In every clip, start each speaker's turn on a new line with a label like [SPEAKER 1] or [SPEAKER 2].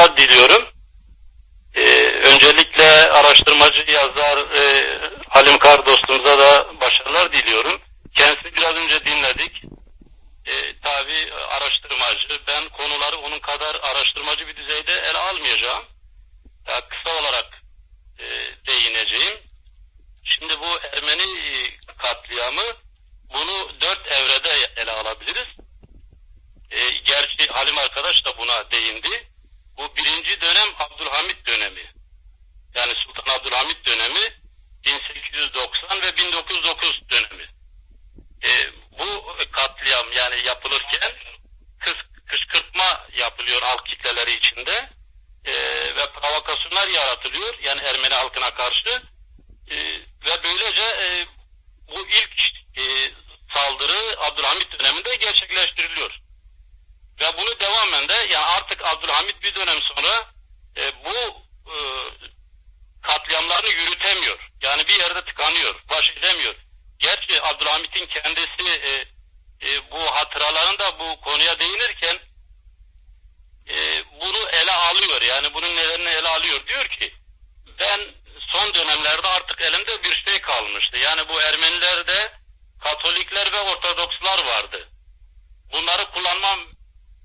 [SPEAKER 1] başarılar diliyorum. Öncelikle araştırmacı yazar Halim Kar dostumuza da başarılar diliyorum. Kendisini biraz önce dinledik. Tabii araştırmacı. Ben konuları onun kadar araştırmacı bir düzeyde ele almayacağım. Kısa olarak değineceğim. Şimdi bu Ermeni katliamı, bunu 4 evrede ele alabiliriz. Gerçi Halim arkadaş da buna değindi. Bu birinci dönem Abdülhamit dönemi. Yani Sultan Abdülhamit dönemi, 1890 ve 1909 dönemi. Bu katliam yani yapılırken kışkırtma yapılıyor halk kitleleri içinde ve provokasyonlar yaratılıyor yani Ermeni halkına karşı ve böylece bu ilk saldırı Abdülhamit döneminde gerçekleştiriliyor. Ve bunu devamen de yani artık Abdülhamit bir dönem sonra bu katliamlarını yürütemiyor. Yani bir yerde tıkanıyor, baş edemiyor. Gerçi Abdülhamit'in kendisi bu hatıralarında bu konuya değinirken bunu ele alıyor. Yani bunun nedenini ele alıyor. Diyor ki ben son dönemlerde artık elimde bir şey kalmıştı. Yani bu Ermenilerde Katolikler ve Ortodokslar vardı. Bunları kullanmam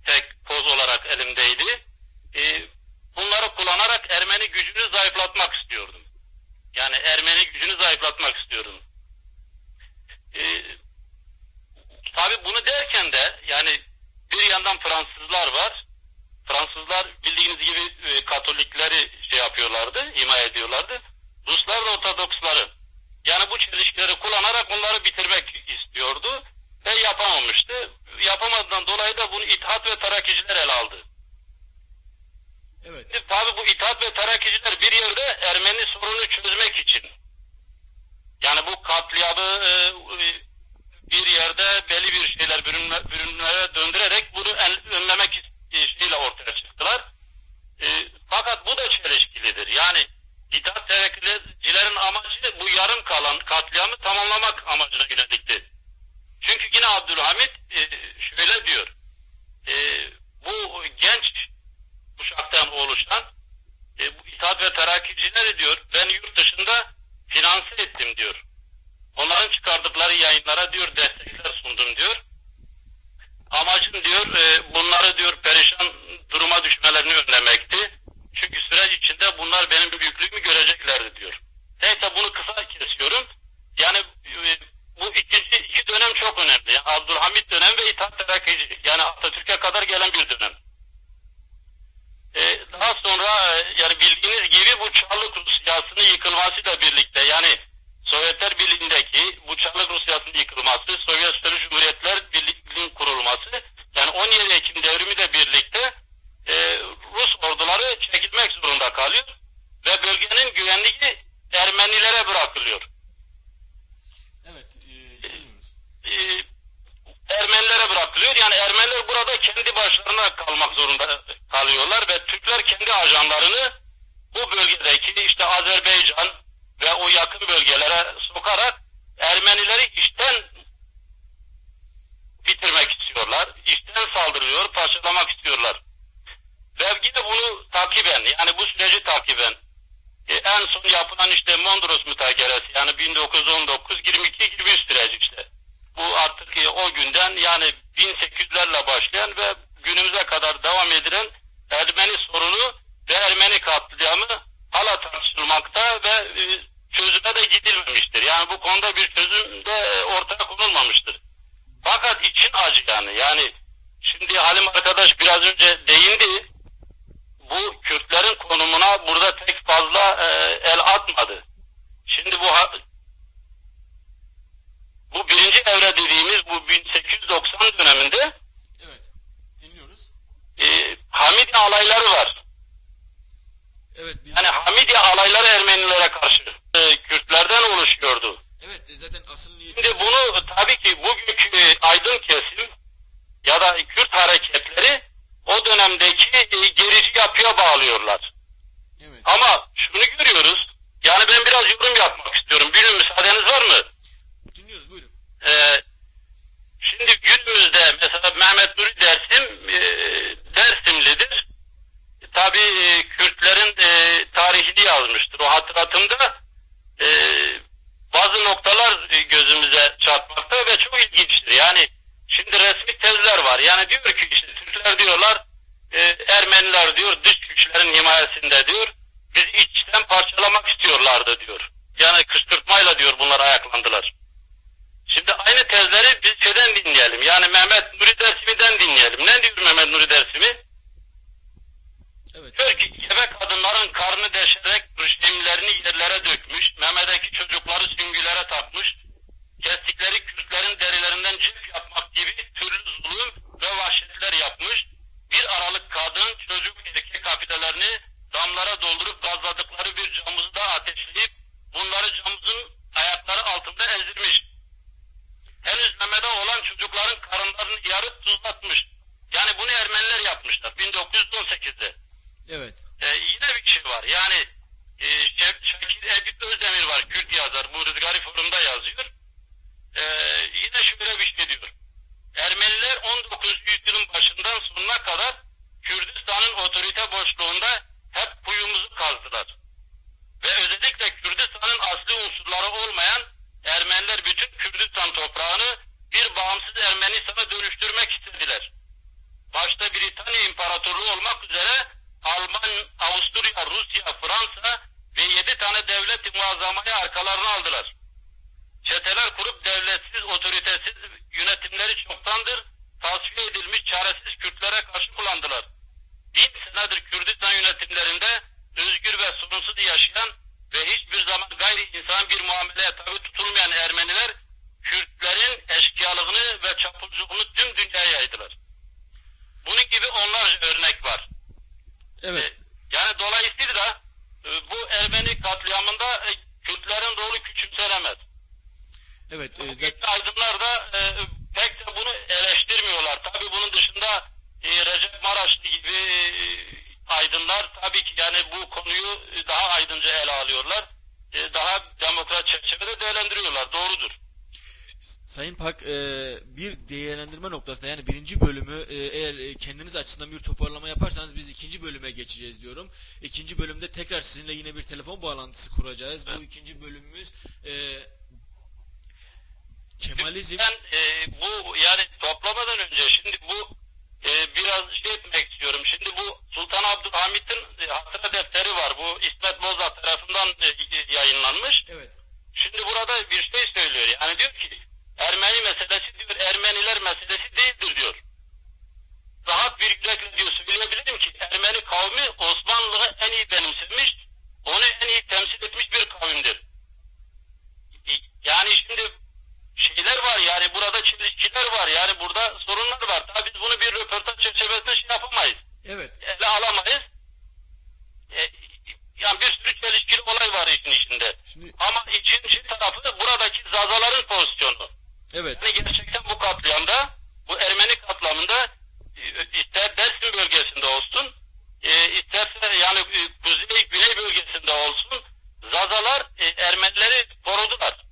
[SPEAKER 1] tek koz olarak elimdeydi. Bunları kullanarak Ermeni gücünü zayıflatmak istiyordum. Yani Ermeni gücünü zayıflatmak istiyordum. Tabii bunu derken de yani bir yandan Fransızlar var. Fransızlar bildiğiniz gibi Katolikleri şey yapıyorlardı, himaye ediyorlardı. Ruslar da Ortodoksları. Yani bu çelişkileri kullanarak onları bitirmek istiyordu ve yapamamıştı. Yapamadığından dolayı da bunu İttihat ve Terakiciler ele aldı.
[SPEAKER 2] Evet.
[SPEAKER 1] Tabii bu İttihat ve Terakiciler bir yerde Ermeni sorunu çözmek için. Yani bu katliamı bir yerde belli bir şeyler bürünlere döndürerek bunu önlemek şeyle ortaya çıktılar. Fakat bu da çelişkilidir. Yani İttihat Terakicilerin amacı bu yarım kalan katliamı tamamlamak amacına yönelikti. Çünkü yine Abdülhamit şöyle diyor. Bu genç kuşaktan oluşan bu İttihat ve Terakicileri diyor ben yurt dışında finanse ettim diyor. Onların çıkardıkları yayınlara diyor destekler sundum diyor. Amacım diyor bunları diyor perişan duruma düşmelerini önlemekti. Çünkü süreç içinde bunlar benim büyüklüğümü göreceklerdi diyor. Neyse bunu kısa kesiyorum. Yani bu iki dönem çok önemli. Yani Abdülhamit dönem ve İttihat Terakkici. Yani Atatürk'e kadar gelen bir dönem. Daha sonra yani bildiğiniz gibi bu Çarlık Rusyası'nın yıkılmasıyla birlikte yani Sovyetler Birliği'ndeki bu Çarlık Rusyası'nın yıkılması, Sovyet Sosyalist Cumhuriyetler Birliği'nin kurulması yani 17 Ekim devrimiyle birlikte Rus orduları çekilmek zorunda kalıyor ve bölgenin güvenliği Ermenilere bırakılıyor.
[SPEAKER 2] Evet, dinliyoruz.
[SPEAKER 1] Ermenilere bırakılıyor. Yani Ermeniler burada kendi başlarına kalmak zorunda kalıyorlar ve Türkler kendi ajanlarını bu bölgedeki işte Azerbaycan ve o yakın bölgelere sokarak Ermenileri işten bitirmek istiyorlar. İşten saldırıyor, parçalamak istiyorlar. Ve yine bunu takiben yani bu süreci takiben en son yapılan işte Mondros Mütakeresi yani 1919-22 gibi bir süreç işte. Bu artık o günden yani 1800'lerle başlayan ve günümüze kadar devam edilen Ermeni sorunu ve Ermeni katliamı hala tartışılmakta ve çözüme de gidilmemiştir. Yani bu konuda bir çözüm de ortaya konulmamıştır. Fakat için acı yani şimdi Halim arkadaş biraz önce değindi. Bu Kürtlerin konumuna burada pek fazla el atmadı. Şimdi bu birinci evre dediğimiz bu 1890 döneminde
[SPEAKER 2] Evet, dinliyoruz.
[SPEAKER 1] Hamidye alayları var.
[SPEAKER 2] Evet,
[SPEAKER 1] Yani Hamidye alayları Ermenilere karşı Kürtlerden oluşuyordu.
[SPEAKER 2] Evet, zaten asıl niyeti...
[SPEAKER 1] Şimdi bunu tabii ki bugünkü aydın kesim ya da Kürt hareketleri o dönemdeki gerici yapıya bağlıyorlar.
[SPEAKER 2] Evet.
[SPEAKER 1] Ama şunu görüyoruz. Yani ben biraz yorum yapmak istiyorum. Bilmiyorum müsaadeniz var mı?
[SPEAKER 2] Dinliyoruz, buyurun.
[SPEAKER 1] Şimdi günümüzde mesela Mehmet Nuri Dersimlidir. Tabii Kürtlerin tarihini yazmıştır. O hatıratımda bazı noktalar gözümüze çarpmakta ve çok ilginçtir. Yani şimdi resmi tezler var. Yani diyor ki işte Türkler diyorlar Ermeniler diyor dış güçlerin himayesinde diyor. Bizi içten parçalamak istiyorlardı diyor. Yani kışkırtmayla diyor bunlar ayaklandılar. Şimdi aynı tezleri biz şeyden dinleyelim. Yani Mehmet Nuri Dersimi'den dinleyelim. Ne diyor Mehmet Nuri Dersimi?
[SPEAKER 2] Evet.
[SPEAKER 1] Diyor ki gebe kadınların karnı deşerek rejimlerini yerlere dökmüş, memedeki çocukları süngülere takmış, kestikleri Kürtlerin derilerinden cip yapmak gibi türlü zulüm ve vahşetler yapmış, bir aralık kadın, çocuk, erkek kafilelerini damlara doldurup gazladıkları bir camızı da ateşleyip bunları camızın ayakları altında ezdirmiş. Henüz memede olan çocukların karınlarını yarıp tuzlatmış. Yani bunu Ermeniler yapmışlar 1918'de.
[SPEAKER 2] Evet.
[SPEAKER 1] Yine bir şey var. Yani Şakir Edip Özdemir var. Kürt yazar. Bu Rüzgari Forum'da yazıyor. Yine şöyle bir şey diyor. Ermeniler 19. yüzyılın başından sonuna kadar Kürdistan'ın otorite boşluğunda hep kuyumuzu kazdılar. Ve özellikle Kürdistan'ın asli unsurları olmayan Ermeniler bütün Kürdistan toprağını bir bağımsız Ermenistan'a dönüştürmek istediler. Başta Britanya İmparatorluğu olmak üzere Alman, Avusturya, Rusya, Fransa ve 7 tane devlet-i muazzamayı arkalarına aldılar. Çeteler kurup devletsiz, otoritesiz yönetimleri çoktandır tasfiye edilmiş çaresiz Kürtlere karşı kullandılar. 1000 senedir Kürdistan yönetimlerinde özgür ve sorunsuz yaşayan ve hiçbir zaman gayri insan bir muameleye tabi tutulmayan Ermeniler Kürtlerin eşkıyalığını ve çapulculuğunu tüm dünyaya yaydılar. Bunun gibi onlarca örnek var.
[SPEAKER 2] Evet.
[SPEAKER 1] Yani dolayısıyla bu Ermeni katliamında Kürtlerin rolü küçümsenemez.
[SPEAKER 2] Evet.
[SPEAKER 1] Zaten aydınlar da pek de bunu eleştirmiyorlar. Tabii bunun dışında Recep Maraşlı gibi aydınlar tabii ki yani bu konuyu daha aydınca ele alıyorlar. Daha demokrat çerçevede değerlendiriyorlar. Doğrudur.
[SPEAKER 2] Sayın Pak, bir değerlendirme noktasında yani birinci bölümü eğer kendiniz açısından bir toparlama yaparsanız biz ikinci bölüme geçeceğiz diyorum. İkinci bölümde tekrar sizinle yine bir telefon bağlantısı kuracağız. Evet. Bu ikinci bölümümüz Kemalizm.
[SPEAKER 1] Ben bu yani toplamadan önce şimdi bu biraz şey etmek istiyorum. Şimdi bu Sultan Abdülhamit'in hatıra defteri var. Bu İsmet Bozdağ tarafından yayınlanmış.
[SPEAKER 2] Evet.
[SPEAKER 1] Şimdi burada bir şey söylüyor. Yani diyor ki Ermeni meselesi diyor Ermeniler meselesi değildir diyor. Rahat bir yürekle diyor söyleyebilirim ki Ermeni kavmi Osmanlı'yı en iyi benimsemiş, onu en iyi temsil etmiş bir kavimdir. Yani şimdi şeyler var yani burada çelişkiler var yani burada sorunlar var. Tabii biz bunu bir röportaj çerçevesinde şey yapamayız.
[SPEAKER 2] Evet.
[SPEAKER 1] Ele alamayız. Yani bir sürü çelişkili olay var işin içinde.
[SPEAKER 2] Şimdi...
[SPEAKER 1] Ama işin tarafı buradaki Zazaların pozisyonu.
[SPEAKER 2] Evet.
[SPEAKER 1] Yani gerçekten bu katliamda, bu Ermeni katliamında ister Dersim bölgesinde olsun, isterse yani Kuzey Güney bölgesinde olsun Zazalar Ermenileri korudular.